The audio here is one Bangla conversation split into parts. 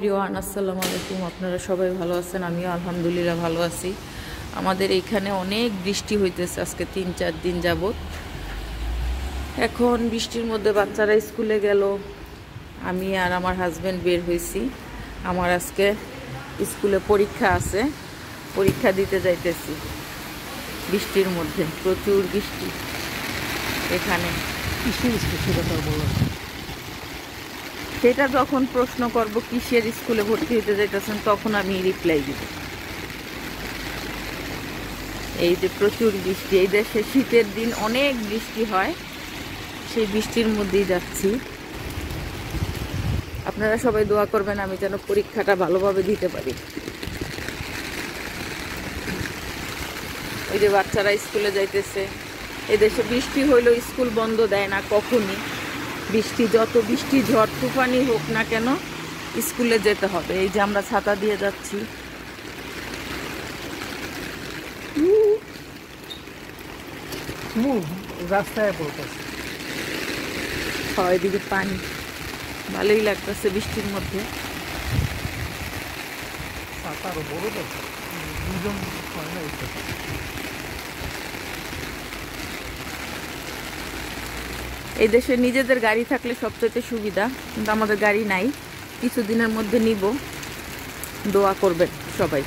এভরিওয়ান, আসসালামু আলাইকুম। আপনারা সবাই ভালো আছেন? আমিও আলহামদুলিল্লাহ ভালো আছি। আমাদের এইখানে অনেক বৃষ্টি হইতেছে আজকে 3-4 দিন যাবত। এখন বৃষ্টির মধ্যে বাচ্চারা স্কুলে গেল, আমি আর আমার হাজব্যান্ড বের হয়েছি। আমার আজকে স্কুলে পরীক্ষা আছে, পরীক্ষা দিতে যাইতেছি বৃষ্টির মধ্যে। প্রচুর বৃষ্টি এখানে। সেটা যখন প্রশ্ন করব কিসের স্কুলে ভর্তি হতে যাইতেছেন তখন আমি রিপ্লাই দিব। এই যে প্রচুর বৃষ্টি, এই দেশে শীতের দিন অনেক বৃষ্টি হয়, সেই বৃষ্টির মধ্যেই যাচ্ছি। আপনারা সবাই দোয়া করবেন আমি যেন পরীক্ষাটা ভালোভাবে দিতে পারি। ওই যে বাচ্চারা স্কুলে যাইতেছে। এদেশে বৃষ্টি হইলেও স্কুল বন্ধ দেয় না কখনই। বৃষ্টি যত বৃষ্টি ঝড় তুফানি হোক না কেন স্কুলে যেতে হবে। এই যে আমরা ছাতা দিয়ে যাচ্ছি। রাস্তায় পড়তেছে, এদিকে পানি, ভালোই লাগতেছে বৃষ্টির মধ্যে। আরো বড় তো দুজন হয় না। এই দেশে নিজেদের গাড়ি থাকলে সবচেয়ে সুবিধা, কিন্তু আমাদের গাড়ি নাই। কিছুদিনের মধ্যে নিব, দোয়া করবেন সবাই।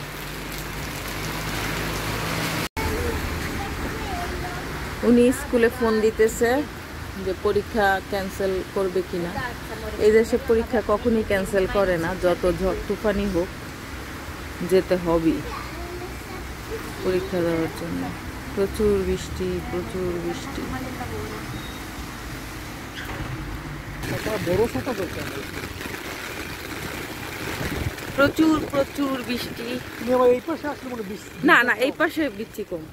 উনি স্কুলে ফোন দিতেছে যে পরীক্ষা ক্যান্সেল করবে কিনা। এই দেশে পরীক্ষা কখনই ক্যান্সেল করে না, যত ঝড় তুফানি হোক যেতে হবেই পরীক্ষা দেওয়ার জন্য। প্রচুর বৃষ্টি, প্রচুর বৃষ্টি। বড় ছাতা দরকার, প্রচুর প্রচুর বৃষ্টি। এই পাশে আসলে মনে না না, এই পাশে বৃষ্টি কম।